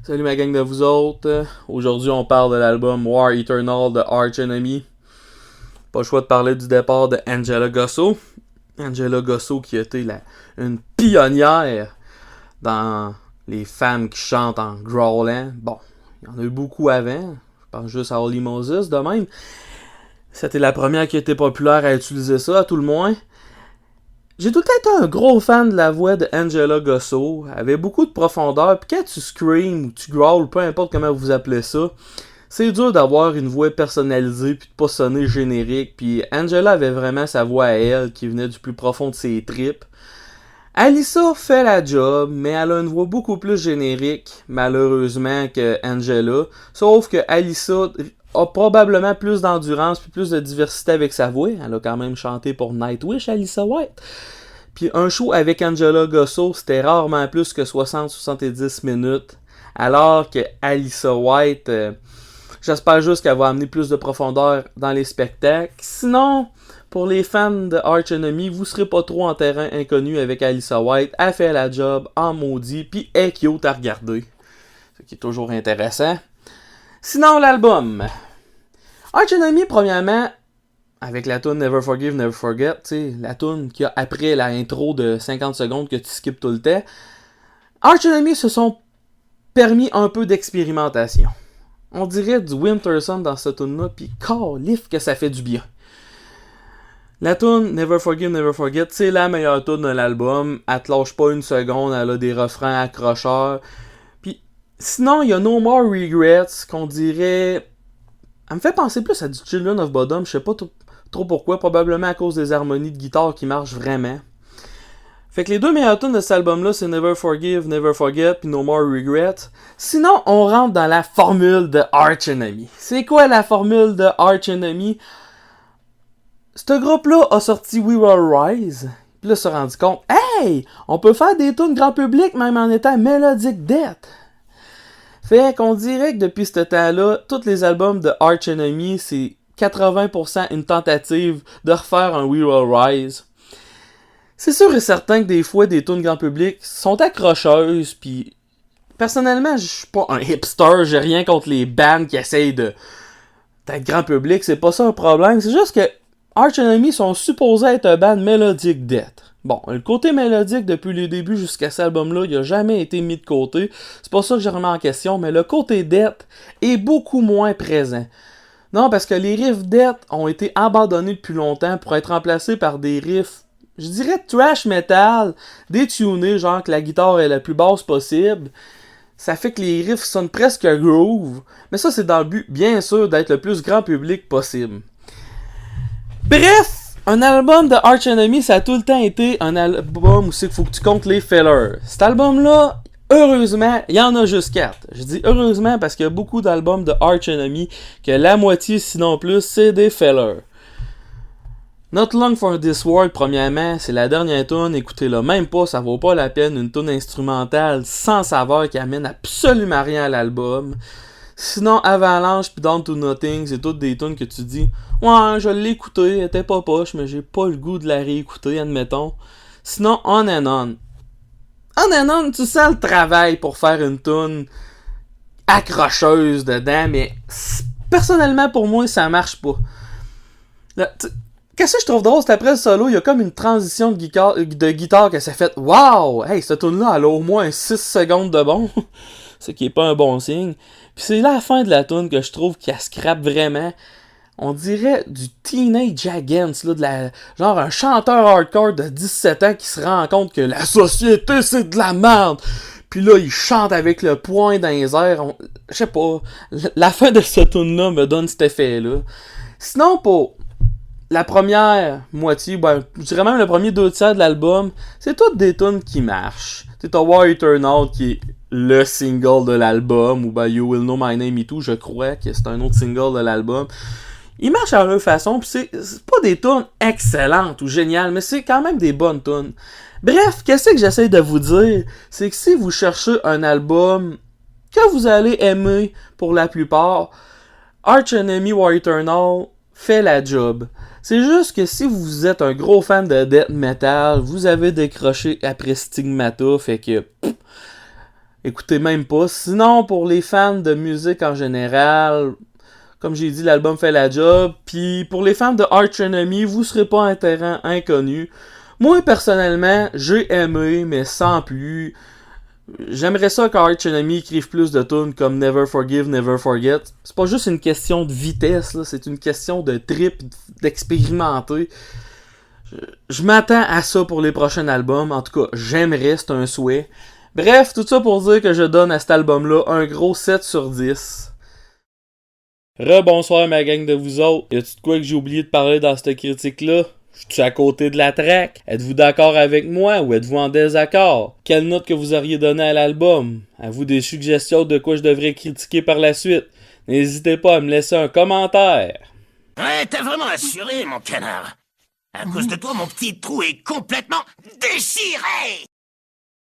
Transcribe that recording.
Salut ma gang de vous autres. Aujourd'hui, on parle de l'album War Eternal de Arch Enemy. Pas le choix de parler du départ de Angela Gossow. Angela Gossow qui a été une pionnière dans les femmes qui chantent en growling. Bon, il y en a eu beaucoup avant. Je pense juste à Holy Moses de même. C'était la première qui était populaire à utiliser ça, à tout le moins. J'ai tout le temps été un gros fan de la voix de Angela Gossow. Elle avait beaucoup de profondeur. Puis quand tu screams ou tu growls, peu importe comment vous appelez ça, c'est dur d'avoir une voix personnalisée puis de pas sonner générique. Puis Angela avait vraiment sa voix à elle qui venait du plus profond de ses tripes. Alyssa fait la job, mais elle a une voix beaucoup plus générique, malheureusement, que Angela. Sauf que Alyssa a probablement plus d'endurance puis plus de diversité avec sa voix. Elle a quand même chanté pour Nightwish, Alyssa White. Puis un show avec Angela Gossow, c'était rarement plus que 60-70 minutes. Alors que Alyssa White, j'espère juste qu'elle va amener plus de profondeur dans les spectacles. Sinon, pour les fans de Arch Enemy, vous serez pas trop en terrain inconnu avec Alyssa White. Elle fait la job en maudit, puis elle est cute à regarder. Ce qui est toujours intéressant. Sinon, l'album. Arch Enemy, premièrement, avec la tune Never Forgive, Never Forget, la tune qu'il y a après la intro de 50 secondes que tu skips tout le temps, Arch Enemy se sont permis un peu d'expérimentation. On dirait du Winter Sun dans cette tune-là, puis calif que ça fait du bien. La tune Never Forgive, Never Forget, c'est la meilleure tune de l'album. Elle te lâche pas une seconde, elle a des refrains accrocheurs. Puis sinon, il y a No More Regrets, qu'on dirait... Elle me fait penser plus à du Children of Bodom, je sais pas trop pourquoi, probablement à cause des harmonies de guitare qui marchent vraiment. Fait que les deux meilleures tunes de cet album-là, c'est Never Forgive, Never Forget, puis No More Regrets. Sinon, on rentre dans la formule de Arch Enemy. C'est quoi la formule de Arch Enemy? Ce groupe-là a sorti We Will Rise, puis là, se rendu compte, hey, on peut faire des tunes grand public même en étant Melodic Death. Fait qu'on dirait que depuis ce temps-là, tous les albums de Arch Enemy, c'est 80% une tentative de refaire un We Will Rise. C'est sûr et certain que des fois, des tunes grand public sont accrocheuses, puis personnellement, je suis pas un hipster, j'ai rien contre les bands qui essayent d'être grand public, c'est pas ça un problème, c'est juste que Arch Enemy sont supposés être un band Melodic Death. Bon, le côté mélodique depuis le début jusqu'à cet album-là, il a jamais été mis de côté. C'est pas ça que je remets en question, mais le côté Death est beaucoup moins présent. Non, parce que les riffs Death ont été abandonnés depuis longtemps pour être remplacés par des riffs, je dirais trash metal, détunés, genre que la guitare est la plus basse possible. Ça fait que les riffs sonnent presque groove, mais ça c'est dans le but, bien sûr, d'être le plus grand public possible. Bref, un album de Arch Enemy, ça a tout le temps été un album où c'est qu'il faut que tu comptes les fillers. Cet album-là, heureusement, il y en a juste 4. Je dis heureusement parce qu'il y a beaucoup d'albums de Arch Enemy que la moitié, sinon plus, c'est des fillers. Not Long for This World, premièrement, c'est la dernière tune, écoutez-la même pas, ça vaut pas la peine, une tune instrumentale sans saveur qui amène absolument rien à l'album. Sinon, Avalanche puis Down to Nothing, c'est toutes des tunes que tu dis « Ouais, je l'ai écouté, elle était pas poche, mais j'ai pas le goût de la réécouter, admettons. » Sinon, On and On. On and On, tu sens le travail pour faire une tune accrocheuse dedans, mais personnellement, pour moi, ça marche pas. Qu'est-ce que je trouve drôle, c'est après le solo, il y a comme une transition de guitare que ça fait « Wow! Hey, cette tune-là, elle a au moins 6 secondes de bon. » Ce qui est pas un bon signe. Puis c'est là la fin de la tune que je trouve qu'elle scrape vraiment. On dirait du Teenage Against, là, genre un chanteur hardcore de 17 ans qui se rend compte que la société c'est de la merde. Puis là, il chante avec le poing dans les airs. Je sais pas. La fin de cette tune-là me donne cet effet-là. Sinon, pour la première moitié, je dirais même le premier 2/3 de l'album, c'est toutes des tunes qui marchent. C'est War Eternal qui est le single de l'album, ou You Will Know My Name et tout, je crois que c'est un autre single de l'album. Ils marchent à leur façon, puis c'est pas des tunes excellentes ou géniales, mais c'est quand même des bonnes tunes. Bref, qu'est-ce que j'essaie de vous dire, c'est que si vous cherchez un album que vous allez aimer pour la plupart, Arch Enemy War Eternal fait la job. C'est juste que si vous êtes un gros fan de death metal, vous avez décroché après Stigmata, fait que écoutez même pas. Sinon, pour les fans de musique en général, comme j'ai dit, l'album fait la job. Puis pour les fans de Arch Enemy, vous serez pas un terrain inconnu. Moi, personnellement, j'ai aimé, mais sans plus. J'aimerais ça qu'Arch Enemy écrive plus de tunes comme Never Forgive, Never Forget. C'est pas juste une question de vitesse, là, c'est une question de trip, d'expérimenter. Je m'attends à ça pour les prochains albums. En tout cas, j'aimerais, c'est un souhait. Bref, tout ça pour dire que je donne à cet album-là un gros 7 sur 10. Rebonsoir ma gang de vous autres. Y'a-tu de quoi que j'ai oublié de parler dans cette critique-là? Je suis à côté de la track. Êtes-vous d'accord avec moi ou êtes-vous en désaccord? Quelle note que vous auriez donnée à l'album? Avez-vous des suggestions de quoi je devrais critiquer par la suite? N'hésitez pas à me laisser un commentaire. Ouais, t'as vraiment assuré, mon canard. À cause de toi, mon petit trou est complètement déchiré!